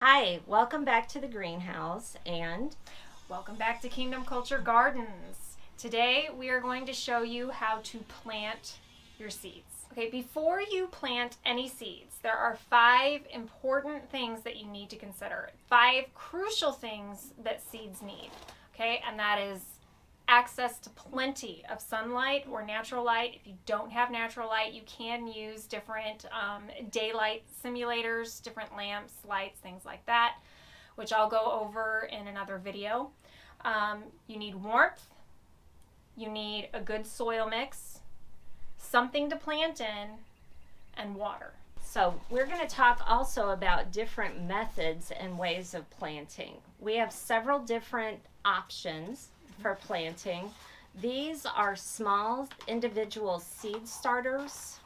Hi, welcome back to the greenhouse and Welcome back to Kingdom Culture Gardens. Today we are going to show you how to plant your seeds. Okay, before you plant any seeds, there are 5 important things that you need to consider. 5 crucial things that seeds need. Okay, and that is access to plenty of sunlight or natural light. If you don't have natural light, you can use different daylight simulators, different lamps, lights, things like that, which I'll go over in another video. You need warmth, you need a good soil mix, something to plant in, and water. so we're going to talk also about different methods and ways of planting. We have several different options for planting. These are small individual seed starters,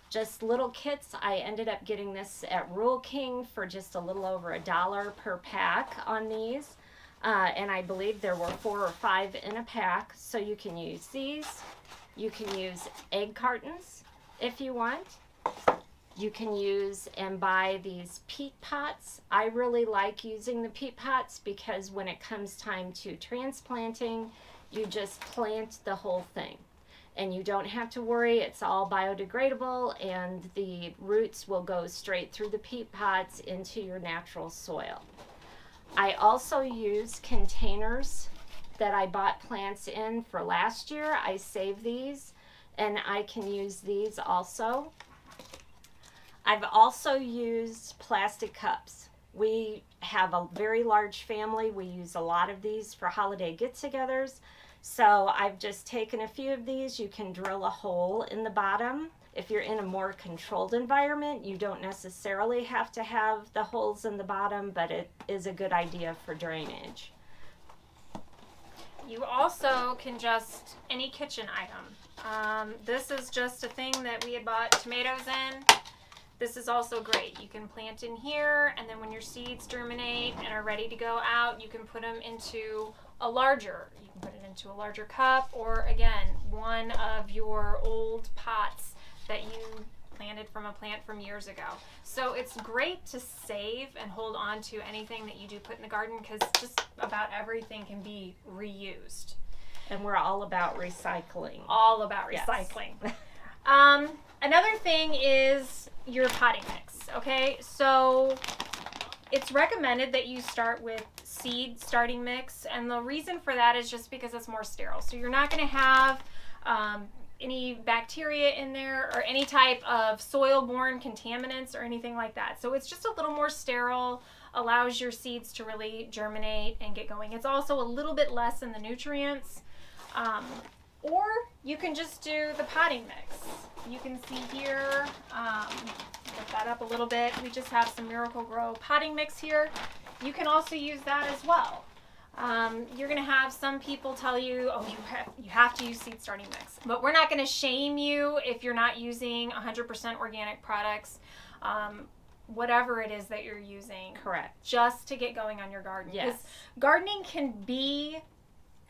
just little kits. I ended up getting this at Rural King for just a little over $1 per pack on these. And I believe there were 4 or 5 in a pack. So you can use these. You can use egg cartons if you want. You can use and buy these peat pots. I really like using the peat pots because when it comes time to transplanting, you just plant the whole thing. And you don't have to worry, it's all biodegradable and the roots will go straight through the peat pots into your natural soil. I also use containers that I bought plants in for last year. I save these and I can use these also. I've also used plastic cups. We have a very large family. We use a lot of these for holiday get-togethers. So I've just taken a few of these. You can drill a hole in the bottom. If you're in a more controlled environment, you don't necessarily have to have the holes in the bottom, but it is a good idea for drainage. You also can just, any kitchen item. This is just a thing that we had bought tomatoes in. This is also great. You can plant in here, and then when your seeds germinate and are ready to go out, you can put them into a larger, you can put it into a larger cup, or again, one of your old pots that you planted from a plant from years ago. So it's great to save and hold on to anything that you do put in the garden because just about everything can be reused. And we're all about recycling. All about recycling. Yes. Another thing is your potting mix, okay? So it's recommended that you start with seed starting mix, and the reason for that is just because it's more sterile. So you're not going to have any bacteria in there or any type of soil-borne contaminants or anything like that. So it's just a little more sterile, allows your seeds to really germinate and get going. It's also a little bit less in the nutrients. Or you can just do the potting mix. You can see here, lift that up a little bit. We just have some Miracle Grow potting mix here. You can also use that as well. You're going to have some people tell you, oh, you have to use seed starting mix. But we're not going to shame you if you're not using 100% organic products. Whatever it is that you're using. Correct. Just to get going on your garden. Yes. Because gardening can be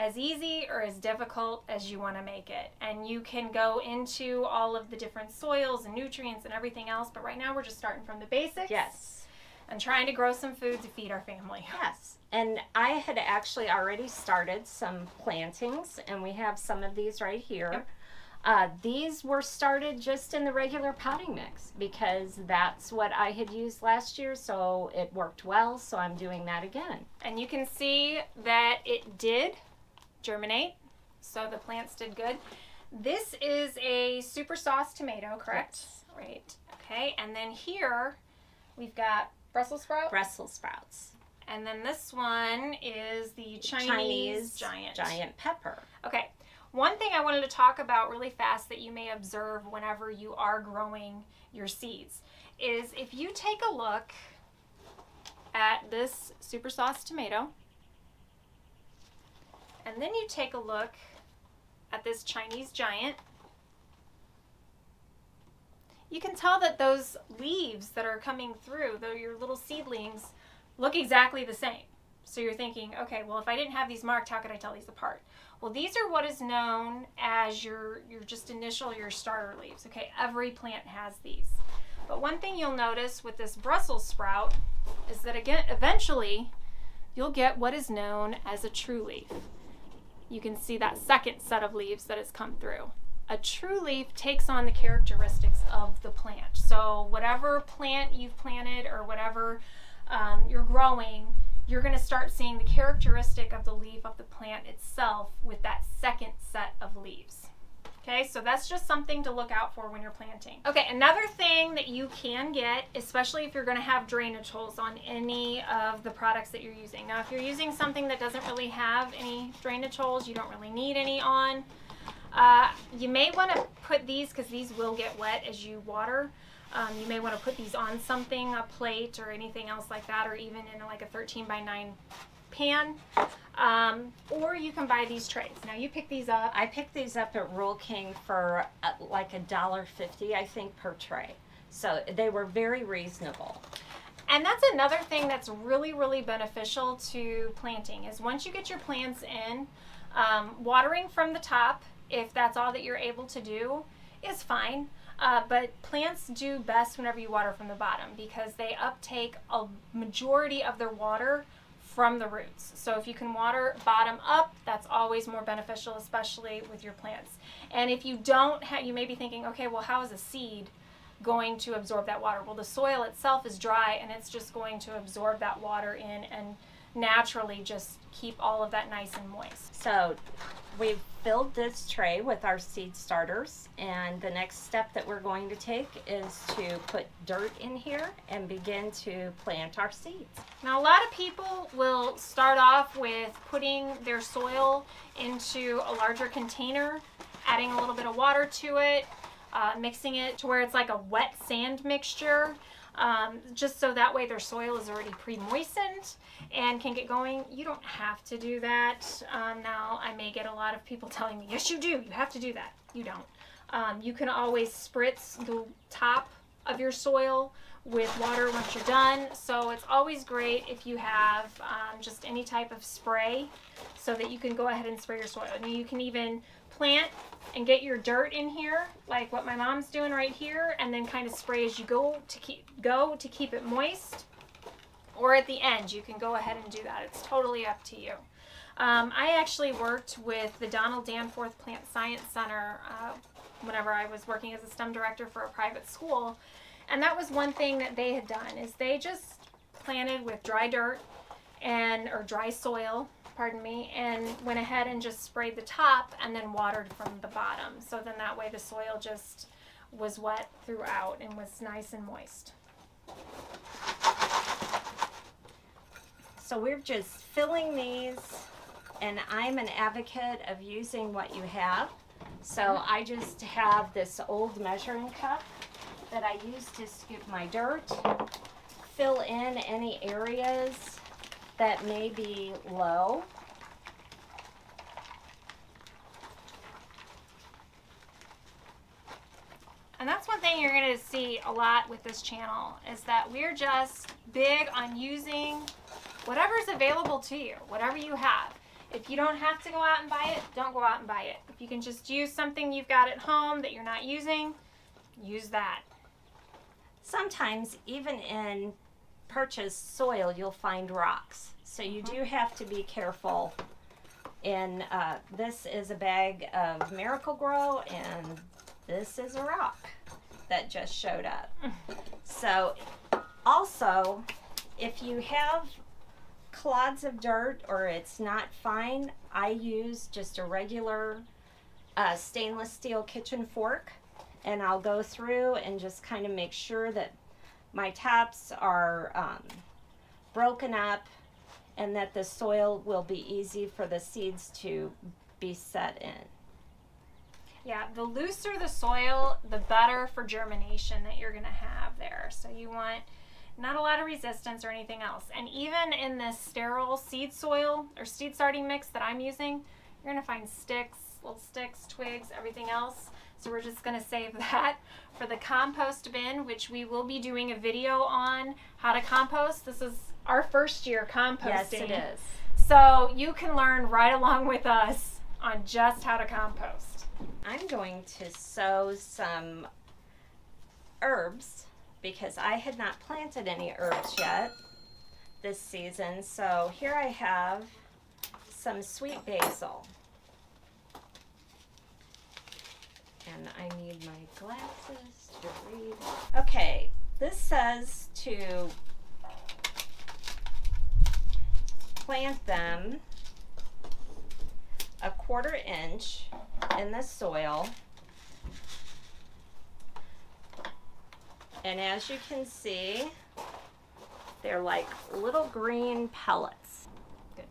as easy or as difficult as you want to make it. And you can go into all of the different soils and nutrients and everything else, but right now we're just starting from the basics. Yes. And trying to grow some food to feed our family. Yes. And I had actually already started some plantings, and we have some of these right here. Yep. These were started just in the regular potting mix because that's what I had used last year, so it worked well, so I'm doing that again. And you can see that it did germinate, so the plants did good. This is a super sauce tomato, correct? Yes. Right. Okay, and then here we've got Brussels sprouts. Brussels sprouts. And then this one is the Chinese giant pepper. Okay, one thing I wanted to talk about really fast that you may observe whenever you are growing your seeds is if you take a look at this super sauce tomato, and then you take a look at this Chinese giant, you can tell that those leaves that are coming through, though your little seedlings, look exactly the same. So you're thinking, okay, well, if I didn't have these marked, how could I tell these apart? Well, these are what is known as your just initial, your starter leaves. Okay, every plant has these. But one thing you'll notice with this Brussels sprout is that again, eventually you'll get what is known as a true leaf. You can see that second set of leaves that has come through. A true leaf takes on the characteristics of the plant. So whatever plant you've planted or whatever you're growing, you're going to start seeing the characteristic of the leaf of the plant itself with that second set of leaves. Okay, so that's just something to look out for when you're planting. Okay, another thing that you can get, especially if you're going to have drainage holes on any of the products that you're using. Now, if you're using something that doesn't really have any drainage holes, you don't really need any on, you may want to put these, because these will get wet as you water. You may want to put these on something, a plate or anything else like that, or even in like a 13x9 pan. Or you can buy these trays. Now you pick these up. I picked these up at Rural King for like $1.50, I think, per tray. So they were very reasonable. And that's another thing that's really, really beneficial to planting is once you get your plants in, watering from the top, if that's all that you're able to do, is fine. But plants do best whenever you water from the bottom because they uptake a majority of their water from the roots. So if you can water bottom up, that's always more beneficial, especially with your plants. And if you don't have, you may be thinking, okay, well, how is a seed going to absorb that water? Well, the soil itself is dry and it's just going to absorb that water in and naturally just keep all of that nice and moist. So we've filled this tray with our seed starters, and the next step that we're going to take is to put dirt in here and begin to plant our seeds. Now, a lot of people will start off with putting their soil into a larger container, adding a little bit of water to it, mixing it to where it's like a wet sand mixture, just so that way their soil is already pre-moistened and can get going. You don't have to do that. Now, I may get a lot of people telling me, yes, you do. You have to do that. You don't. You can always spritz the top of your soil with water once you're done. So it's always great if you have just any type of spray so that you can go ahead and spray your soil. I mean, you can even plant and get your dirt in here, like what my mom's doing right here, and then kind of spray as you go to keep it moist. Or at the end, you can go ahead and do that. It's totally up to you. I actually worked with the Donald Danforth Plant Science Center whenever I was working as a STEM director for a private school. And that was one thing that they had done, is they just planted with dry dirt or dry soil, and went ahead and just sprayed the top and then watered from the bottom. So then that way the soil just was wet throughout and was nice and moist. So we're just filling these, and I'm an advocate of using what you have. So I just have this old measuring cup that I use to scoop my dirt, fill in any areas that may be low. And that's one thing you're going to see a lot with this channel, is that we're just big on using whatever's available to you, whatever you have. If you don't have to go out and buy it, don't go out and buy it. If you can just use something you've got at home that you're not using, use that. Sometimes even in purchased soil, you'll find rocks. So you do have to be careful. And this is a bag of Miracle-Gro, and this is a rock that just showed up. So also, if you have clods of dirt or it's not fine, I use just a regular stainless steel kitchen fork, and I'll go through and just kind of make sure that my tops are broken up and that the soil will be easy for the seeds to be set in. Yeah, the looser the soil, the better for germination that you're going to have there. So you want not a lot of resistance or anything else. And even in this sterile seed soil or seed starting mix that I'm using, you're going to find sticks, little sticks, twigs, everything else. So we're just going to save that for the compost bin, which we will be doing a video on how to compost. This is our first year composting. Yes, it is. So you can learn right along with us on just how to compost. I'm going to sow some herbs because I had not planted any herbs yet this season. So here I have some sweet basil. And I need my glasses to read. Okay, this says to plant them a 1/4 inch in the soil. And as you can see, they're like little green pellets. Good.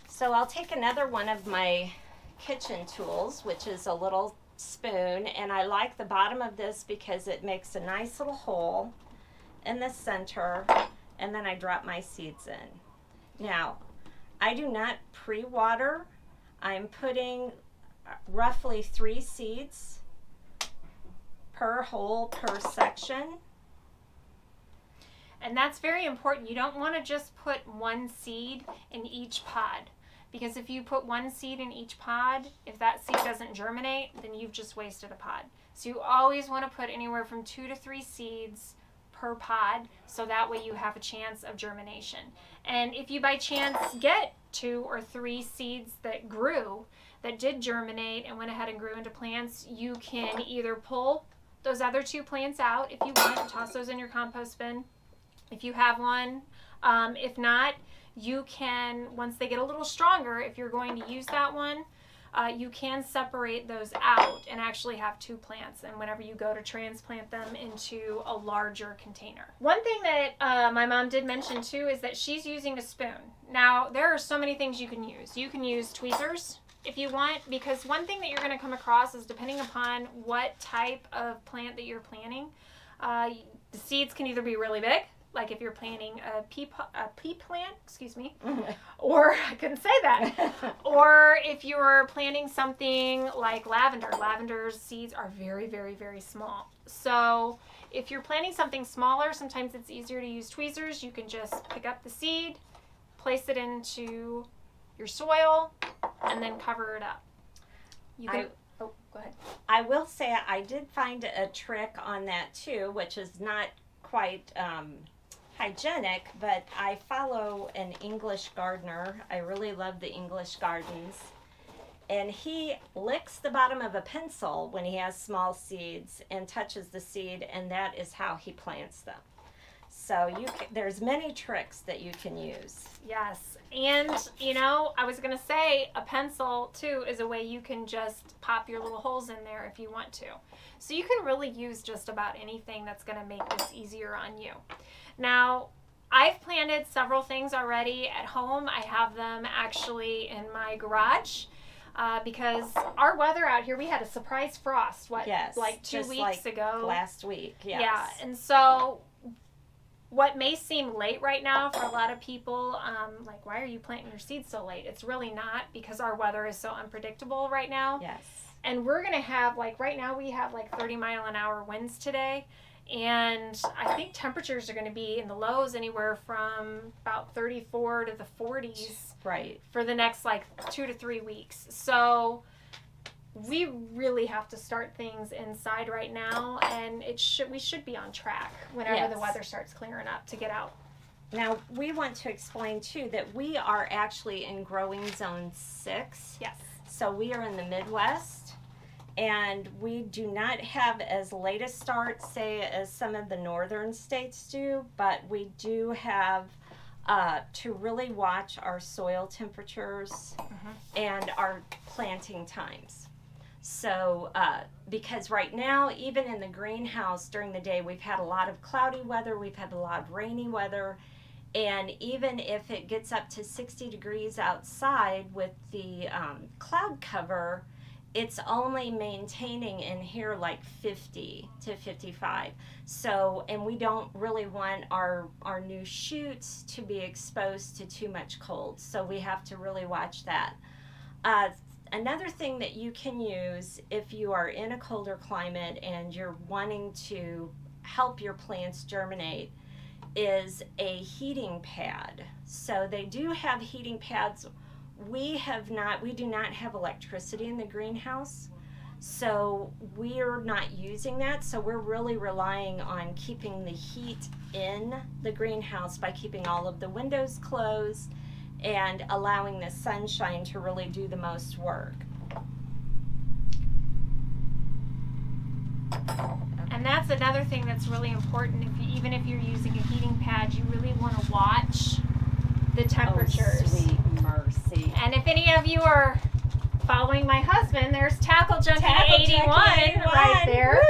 So I'll take another one of my kitchen tools, which is a little spoon, and I like the bottom of this because it makes a nice little hole in the center, and then I drop my seeds in. Now, I do not pre-water. I'm putting roughly 3 seeds per hole per section. And that's very important. You don't want to just put 1 seed in each pod, because if you put 1 seed in each pod, if that seed doesn't germinate, then you've just wasted a pod. So you always want to put anywhere from 2 to 3 seeds per pod, so that way you have a chance of germination. And if you by chance get 2 or 3 seeds that grew, that did germinate and went ahead and grew into plants, you can either pull those other 2 plants out if you want and toss those in your compost bin if you have one. If not, you can, once they get a little stronger, if you're going to use that one, you can separate those out and actually have 2 plants, and whenever you go to transplant them into a larger container. One thing that my mom did mention too is that she's using a spoon. Now, there are so many things you can use. You can use tweezers if you want, because one thing that you're going to come across is, depending upon what type of plant that you're planting, the seeds can either be really big, like if you're planting a pea plant, or I couldn't say that, or if you're planting something like lavender. Lavender's seeds are very, very, very small. So if you're planting something smaller, sometimes it's easier to use tweezers. You can just pick up the seed, place it into your soil, and then cover it up. You can, go ahead. I will say I did find a trick on that too, which is not quite hygienic, but I follow an English gardener. I really love the English gardens. And he licks the bottom of a pencil when he has small seeds and touches the seed, and that is how he plants them. So there's many tricks that you can use. Yes, and I was going to say a pencil too is a way you can just pop your little holes in there if you want to. So you can really use just about anything that's going to make this easier on you. Now, I've planted several things already at home. I have them actually in my garage. Because our weather out here, we had a surprise frost, like 2 weeks ago? Last week, yes. Yeah, and so what may seem late right now for a lot of people, like, why are you planting your seeds so late? It's really not, because our weather is so unpredictable right now. Yes. And we're going to have, right now we have 30-mile-an-hour winds today. And I think temperatures are going to be in the lows anywhere from about 34 to the 40s. Right. For the next 2 to 3 weeks. So we really have to start things inside right now, and we should be on track whenever the weather starts clearing up to get out. Now, we want to explain too that we are actually in growing zone 6. Yes. So we are in the Midwest. And we do not have as late a start, say, as some of the northern states do, but we do have to really watch our soil temperatures and our planting times. So, because right now, even in the greenhouse during the day, we've had a lot of cloudy weather, we've had a lot of rainy weather, and even if it gets up to 60 degrees outside with the cloud cover, it's only maintaining in here 50 to 55. So, and we don't really want our new shoots to be exposed to too much cold. So we have to really watch that. Another thing that you can use if you are in a colder climate and you're wanting to help your plants germinate is a heating pad. So they do have heating pads. We do not have electricity in the greenhouse, So we're not using that. So we're really relying on keeping the heat in the greenhouse by keeping all of the windows closed and allowing the sunshine to really do the most work. And that's another thing that's really important. Even if you're using a heating pad, you really want to watch the temperatures. Oh, sweet mercy. And if any of you are following my husband, there's Tackle Junkie 81 right there.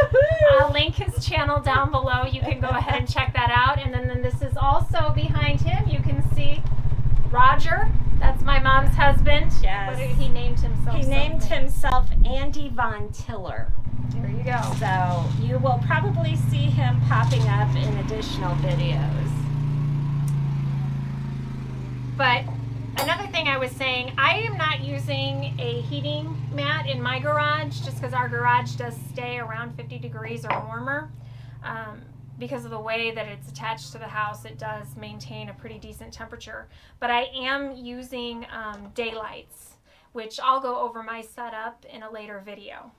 I'll link his channel down below. You can go ahead and check that out. And then this is also behind him. You can see Roger. That's my mom's husband. Yes. He named himself. He named himself Andy Von Tiller. There you go. So you will probably see him popping up in additional videos. But another thing I was saying, I am not using a heating mat in my garage just because our garage does stay around 50 degrees or warmer. Because of the way that it's attached to the house, it does maintain a pretty decent temperature. But I am using daylights, which I'll go over my setup in a later video.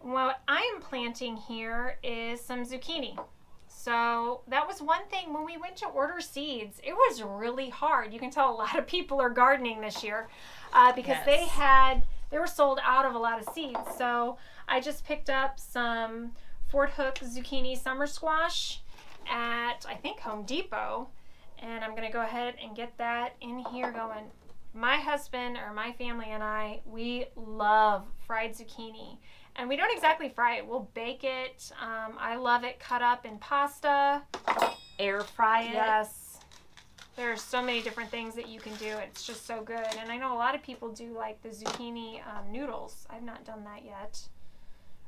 What I am planting here is some zucchini. So that was one thing when we went to order seeds, it was really hard. You can tell a lot of people are gardening this year because they were sold out of a lot of seeds. So I just picked up some Fort Hook zucchini summer squash at, I think, Home Depot. And I'm going to go ahead and get that in here going. My husband, or my family and I, we love fried zucchini. And we don't exactly fry it. We'll bake it. I love it cut up in pasta. Air fry it. Yes. There's so many different things that you can do. It's just so good. And I know a lot of people do like the zucchini noodles. I've not done that yet.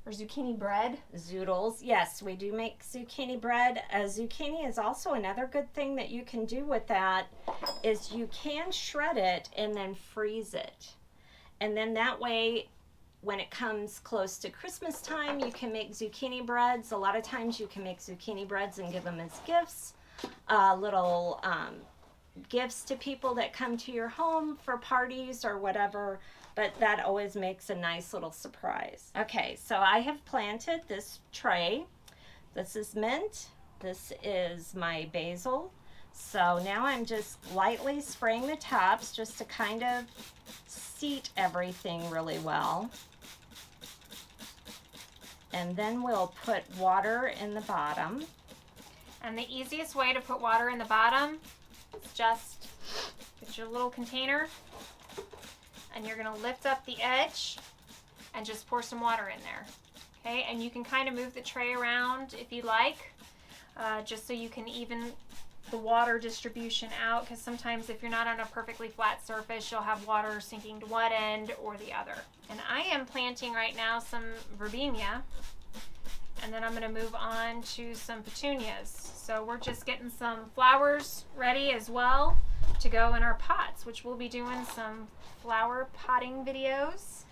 Or zucchini bread. Zoodles. Yes, we do make zucchini bread. Zucchini is also another good thing that you can do with that is you can shred it and then freeze it. And then that way, when it comes close to Christmas time, you can make zucchini breads. A lot of times you can make zucchini breads and give them as gifts, little gifts to people that come to your home for parties or whatever, but that always makes a nice little surprise. Okay, so I have planted this tray. This is mint. This is my basil. So now I'm just lightly spraying the tops just to kind of seat everything really well. And then we'll put water in the bottom. And the easiest way to put water in the bottom is just get your little container and you're going to lift up the edge and just pour some water in there. Okay, and you can kind of move the tray around if you like, just so you can even the water distribution out, because sometimes if you're not on a perfectly flat surface, you'll have water sinking to one end or the other. And I am planting right now some verbena, and then I'm going to move on to some petunias. So we're just getting some flowers ready as well to go in our pots, which we'll be doing some flower potting videos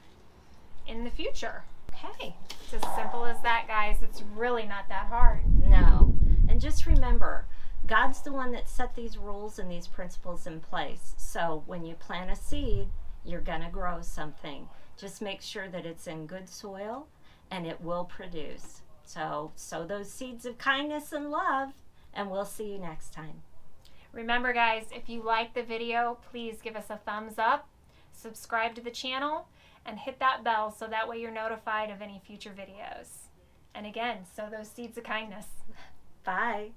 in the future. Okay. It's as simple as that, guys. It's really not that hard. No. And just remember, God's the one that set these rules and these principles in place. So when you plant a seed, you're going to grow something. Just make sure that it's in good soil and it will produce. So sow those seeds of kindness and love, and we'll see you next time. Remember, guys, if you like the video, please give us a thumbs up, subscribe to the channel, and hit that bell so that way you're notified of any future videos. And again, sow those seeds of kindness. Bye.